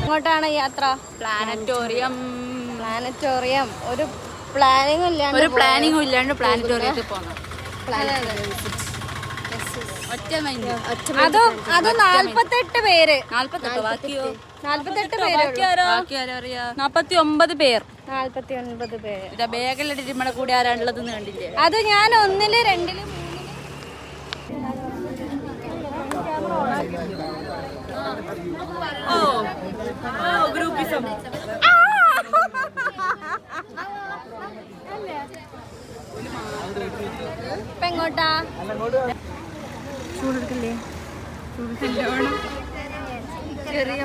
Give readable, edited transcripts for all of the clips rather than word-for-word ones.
എങ്ങോട്ടാണ് യാത്ര? പ്ലാനറ്റോറിയം. ഒരു പ്ലാനിങ്ങും ഇല്ലാണ്ട് പ്ലാനറ്റോറിയത്തിൽ പോകണം. അത് 48 പേര്. 48 ബാക്കിയോ? 48 പേര്. 49 പേർ. 49 പേര്. ബാഗിലിട്ട് നമ്മുടെ കൂടെ ആരാണ്ടുള്ളതെന്ന് കണ്ടില്ലേ? അത് ഞാൻ 1, 2, 3 ഗ്രൂപ്പിസം. ഇപ്പൊ എങ്ങോട്ടാ? ചൂടെടുക്കല്ലേ? ചെറിയ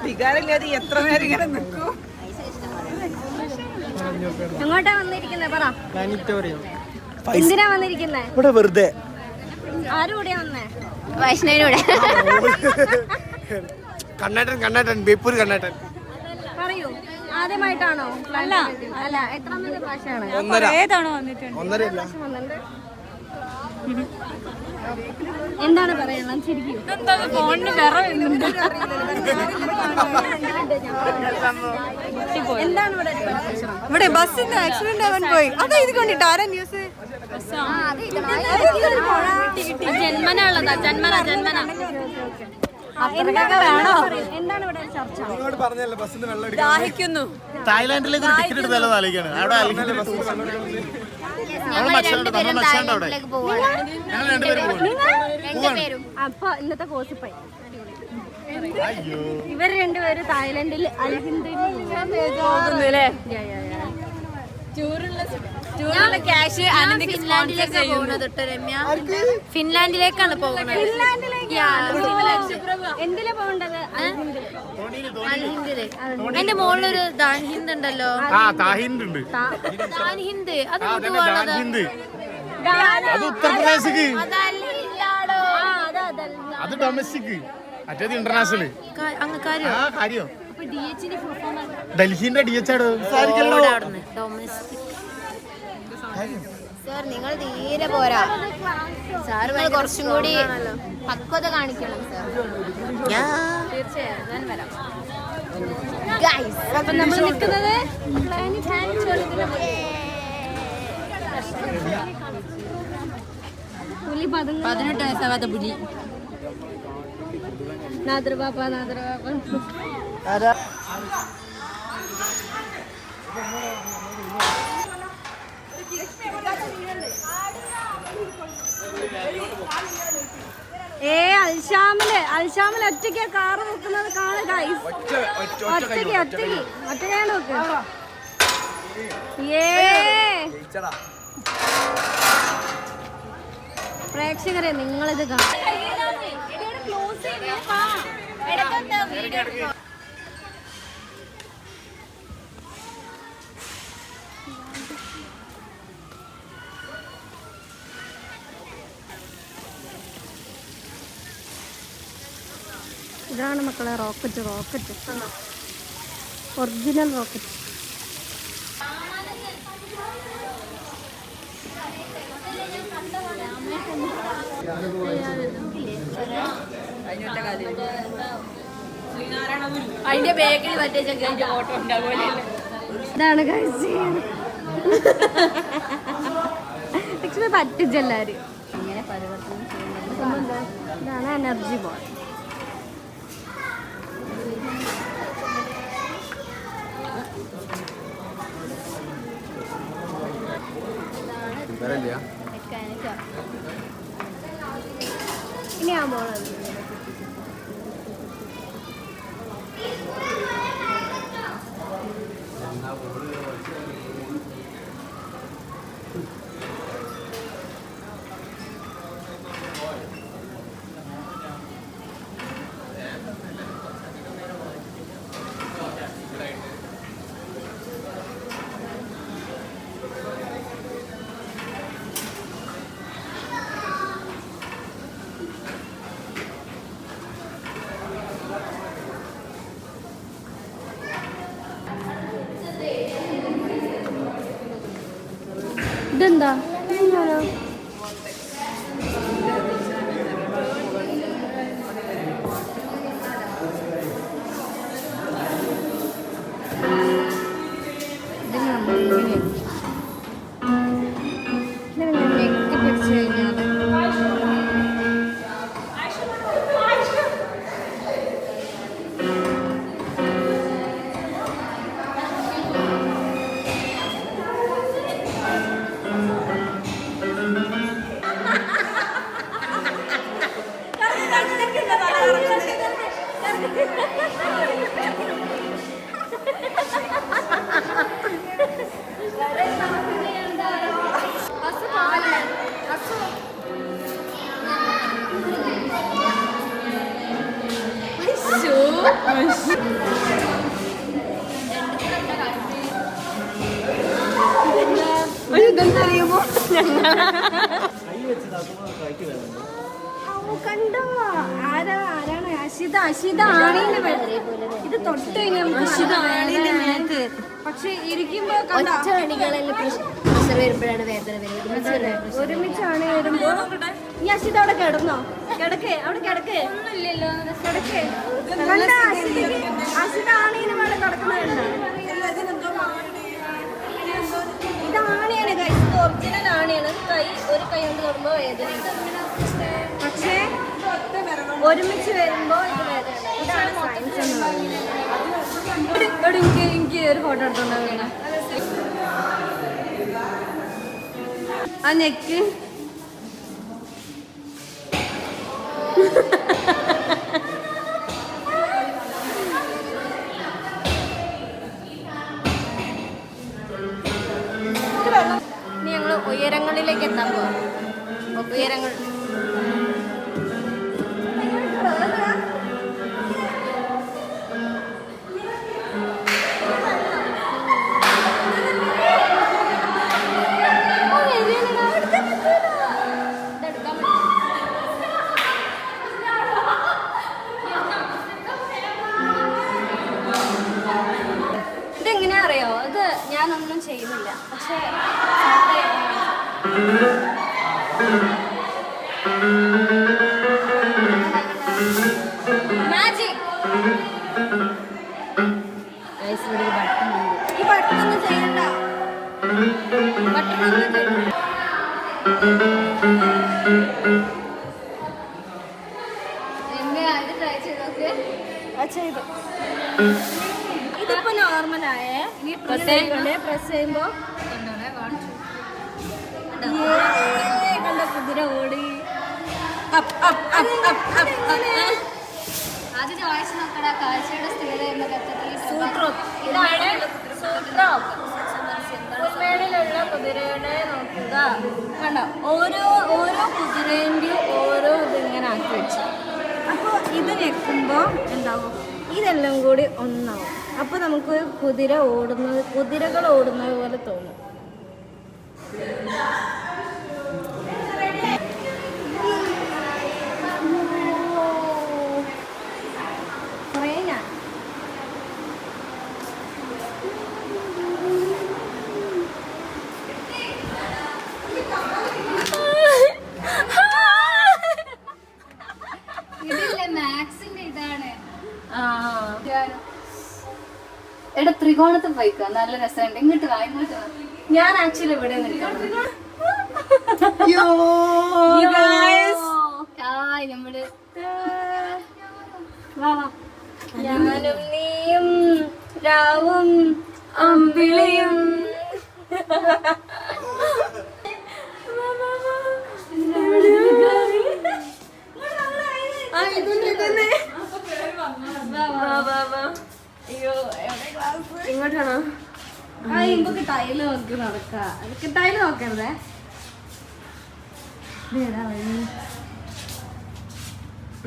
വികാരമില്ലാതെ എത്ര നേരം ഇങ്ങനെ നിൽക്കും. എങ്ങോട്ടാ വന്നിരിക്കുന്നേ? പറ. എന്തിനാ വന്നിരിക്കുന്നേ? ഇവിടെ വെറുതെ. ആരും കൂടെയാ വന്നേ? വൈഷ്ണവിനൂടെ. കണ്ണേട്ടൻ ബേപ്പൂർ കണ്ണേട്ടൻ. പറയൂ, ആദ്യമായിട്ടാണോ? അല്ല, എത്രാമത്തെ പ്രാവശ്യമാണ്? 1.5 എന്താണ് പറയാനുള്ളത്? ശരിക്കും ഫോണിന് വിറ വരുന്നുണ്ട്. എന്താണ് ഇവിടെ ബസ്സിന്റെ ആക്സിഡന്റ് ആവാൻ പോയി. അതാ ഇത് കണ്ടിട്ട് ആരാ ന്യൂസ്? ജന്മനുള്ളതാ. ജന്മന എന്താണ് ഇവിടെ ചർച്ച? ദാഹിക്കുന്നു. തായ്ലാന്റിലേക്ക് ഒരു ടിക്കറ്റ് എടുത്താലോ ആലോചിക്കാണ്. അവിടെ അപ്പൊ ഇന്നത്തെ കോസിപ്പായി. ഇവർ രണ്ടുപേരും തായ്ലൻഡിൽ ഫിൻലാൻഡിലേക്കാണ് പോകുന്നത്. എന്തിലാ പോകേണ്ടത്? എന്റെ മോളിലൊരു ദാൻഹിന്ദ് ഉണ്ടല്ലോ. താഹിന്ദ് അത് ഉത്തർപ്രദേശിക്ക്. അത് ഡൊമസ്റ്റിക്, മറ്റേത് ഇന്റർനാഷണൽ. കാര്യം ഡൽഹിന്റെ DH ആടോ. സാർ നിങ്ങൾ തീരെ പോരാ സാർ, കുറച്ചും കൂടി പക്വത കാണിക്കണം സാർ. തീർച്ചയായും വരാം. അപ്പൊ നമ്മൾ നിൽക്കുന്നത് പുലി 18 വയസ്സാകാത്ത പുലി. നാദർബാപ്പ അൽഷാമില് ഒറ്റയ്ക്ക് കാറ് നോക്കുന്നത് കാണുക. ഒറ്റയ്ക്കാണ് നോക്ക്. പ്രേക്ഷകരെ, നിങ്ങളിത് കാണും. ഇതാണ് മക്കളെ റോക്കറ്റ്. Original rocket. അതിന്റെ ബാക്കിൽ മറ്റേ ചെറിയ ഓട്ടോ ഉണ്ടാവുമല്ലേ. ഇതാണ് ലക്ഷ്മി പറ്റിച്ചെല്ലാരും. ഇതാണ് എനർജി ബോൾ. ഇനി ആ ബോളാണ്. ഇതെന്തറിയുമോ കണ്ടോ ആരാണ് അഷിത ആണീന്റെ ഇത് തൊട്ട് കഴിഞ്ഞാൽ പക്ഷെ ഇരിക്കുമ്പോ വരുമ്പോഴാണ് വേദന വരുന്നത്. ഒരുമിച്ചാണ് വരുമ്പോ ഈ അഷിത അവിടെ കിടന്നോ? കിടക്കേ അവിടെ കിടക്കേ ഒന്നുമില്ലല്ലോ. കിടക്കേ അഷിത ആണീന് വേണം കിടക്കുന്നതുണ്ട്. ഇത് ആണിയാണ് കൈ, ഇത് ഒറിജിനൽ ആണിയാണ്. ഒരു കൈ കൊണ്ട് തൊടുമ്പോ വേദന ഉണ്ടാവും, പക്ഷേ ഒരുമിച്ച് വരുമ്പോ ഇത് വേദന. ഇതാണ് സയൻസ് എന്ന് പറയുന്നത്. എനിക്ക് ഒരു ഫോട്ടോ എടുത്തോണ്ടാവുക. ആ നെക്ക് ഇനി ഞങ്ങൾ ഉയരങ്ങളിലേക്ക് എത്താൻ പോവാം. ഉയരങ്ങൾ ഇതെങ്ങനെയാ അറിയോ? ഇത് ഞാനൊന്നും ചെയ്യുന്നില്ല, പക്ഷേ മാജിക്. ഈ ബട്ടണൊന്നും ചെയ്യണ്ട, ബട്ടണൊന്നും ചെയ്യണ്ട. ഇത് ട്രൈ ചെയ്തോക്കെ. ചെയ്തു. ഇതിപ്പോ നോർമലായേ. പ്രസ് ചെയ്യുമ്പോ കണ്ട കുതിര ഓടി. ആദ്യം ചോയ്സ് നോക്കടാ. കാഴ്ചയുടെ സ്ഥിരത എന്ന കത്തത്തിൽ മേളിലുള്ള കുതിരയുടെ നോക്കുക. കണ്ടോ, ഓരോ കുതിരേൻ്റെയും ഓരോ ഇതിങ്ങനെ ആക്കി വെച്ചു. അപ്പോൾ ഇത് ഞെക്കുമ്പോൾ എന്താവും? ഇതെല്ലാം കൂടി ഒന്നാവും. അപ്പോൾ നമുക്ക് കുതിരകൾ ഓടുന്നത് പോലെ തോന്നും. കുറേ ഞാൻ ഇതില്ലേ മാക്സിന്റെ ഇതാണ്. എടാ ത്രികോണത്തിൽ പോയിക്കോ, നല്ല രസമുണ്ട്. ഇങ്ങോട്ട് വാ. ഞാൻ ആക്ച്വലി ഇവിടെ നിൽക്കണം. നമ്മള് ഞാനും നീയും രാവും അമ്പിളിയും ഇങ്ങോട്ടാണോ? ആ ഇമ്പൊക്കെ ടൈല് നോക്കി നടക്കാം. എനിക്ക് ടൈല് നോക്കരുതേ.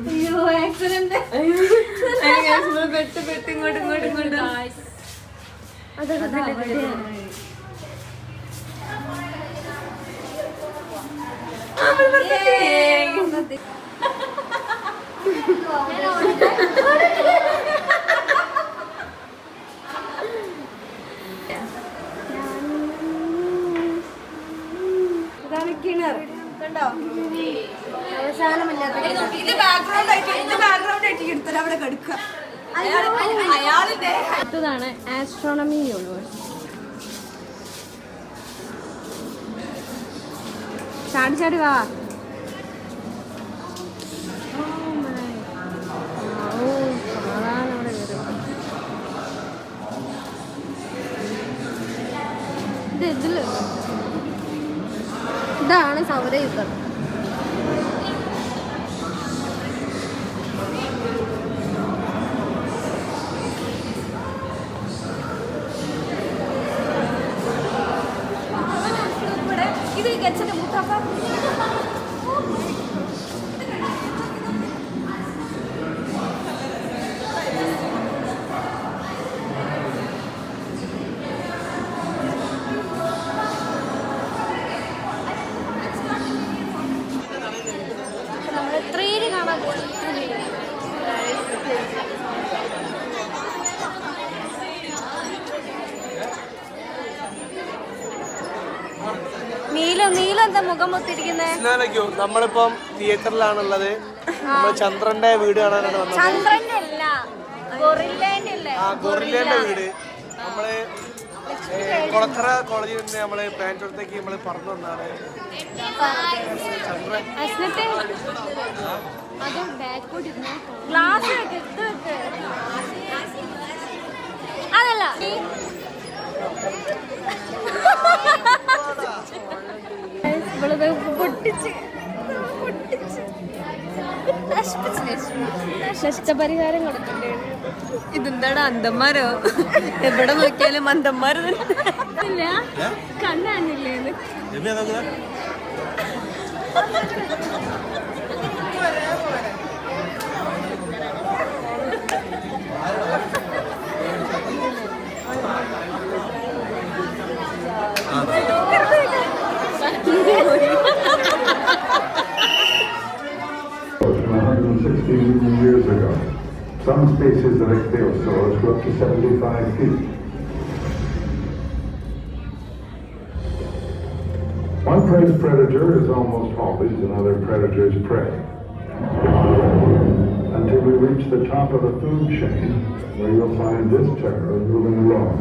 അയ്യോ ആക്സിഡന്റ്. പെട്ട് ഇങ്ങോട്ട് അതൊക്കെ ഇതാണ് കിണർ. കണ്ടോ, അവസാനമില്ലാത്ത ഇത് ബാക്ക്ഗ്രൗണ്ട് ആയിട്ട് എടുത്തത് അവിടെ കെടുക്കുക. അയാളിന്റെ അടുത്തതാണ് ആസ്ട്രോണമി യൂണിവേഴ്സ്. ചാടി വാ. ഇതാണ് സൗരയുഗം. ഇത് ഗച്ചന്റെ മുത്തപ്പ. 3D കാണാൻ പോയി. നീല എന്താ മുഖം മൊത്തിരിക്കുന്നേ? നമ്മളിപ്പം തിയേറ്ററിലാണുള്ളത്. നമ്മള് ചന്ദ്രന്റെ വീട് കാണാനാണ് വന്നത്. ചന്ദ്രന്റെ അല്ല, ഗൊറില്ലേന്റെ അല്ലേ? ഗൊറില്ലേന്റെ വീട്. നമ്മള് കൊളക്കറ കോളേജിൽ നിന്ന് നമ്മള് പാൻറ്റോടത്തേക്ക് നമ്മള് പറന്നു വന്നാണ്. ഗ്ലാസ് അതല്ല പൊട്ടിച്ച് നഷ്ടപരിഹാരം കൊടുക്കണ്ടേ? ഇതെന്താണ് അന്തന്മാരോ? എവിടെ നോക്കിയാലും അന്തന്മാര് ഇല്ല, കണ്ണാണില്ലേന്ന്. Years ago. Some species of ichthyosaurs grew up to 75 feet. One prey's predator is almost always another predator's prey. Until we reach the top of the food chain, where you'll find this terror moving along.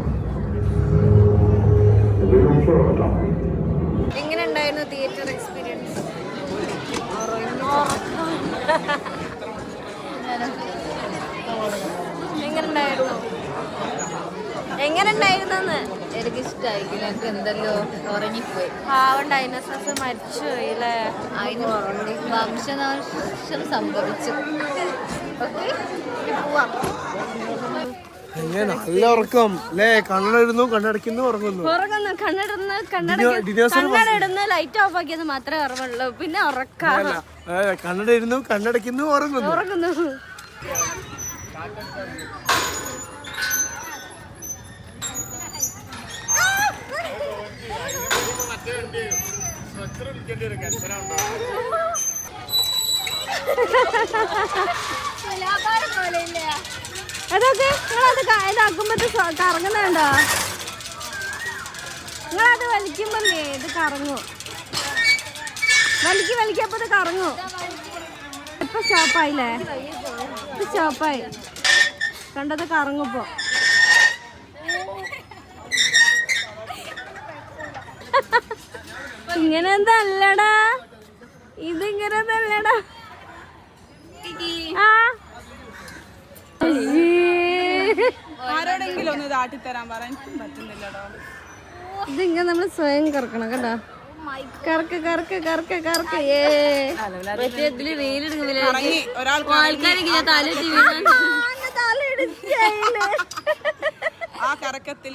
The little pleurodon. എങ്ങനെ ഉണ്ടായിരുന്നു theatre experience? എങ്ങനെ ഉണ്ടായിരുന്നു? എനിക്കിഷ്ടായിക്കില്ല. എനിക്ക് എന്തല്ലോ ഉറങ്ങിപ്പോയി. പാവം ഡൈനോസോർസ് മരിച്ചുപോയി അല്ലേ? അതിന് വംശനാശം സംഭവിച്ചു. ഓക്കെ, പോവാം. നല്ല ഉറക്കം അല്ലേ? കണ്ണടയിരുന്നു, കണ്ണടയ്ക്കുന്നു, ഉറങ്ങുന്നു. കണ്ണടയിടുന്ന ലൈറ്റ് ഓഫ് ആക്കിയത് മാത്രമേ ഓർമ്മയുള്ളൂ. പിന്നെ ഉറക്കാം. കണ്ണടയിരുന്നു, കണ്ണടയ്ക്കുന്നു, ഉറങ്ങുന്നു. അതൊക്കെ നിങ്ങളത് ഇതാക്കുമ്പോ കറങ്ങുന്നുണ്ടോ? നിങ്ങളത് വലിക്കുമ്പല്ലേ ഇത് കറങ്ങും. വലിക്കപ്പോ ഇത് കറങ്ങും. ഇപ്പൊ സ്റ്റോപ്പായില്ലേ? ഇത് സ്റ്റോപ്പായി. കണ്ടത് കറങ്ങുപ്പോ. ഇങ്ങനെ എന്തല്ലടാ, ഇതിങ്ങനെ തല്ലടാ. ആ ആരോടെങ്കിലും ഒന്ന് താട്ടിത്തരാൻ പറയാൻ പറ്റുന്നില്ലടോ. ഇതിങ്ങനെ നമ്മള് സ്വയം കറക്കണം കേട്ടോ. കറക്ക് കറക്ക് കറക്ക് കറക്ക്. ആ കറക്കത്തിൽ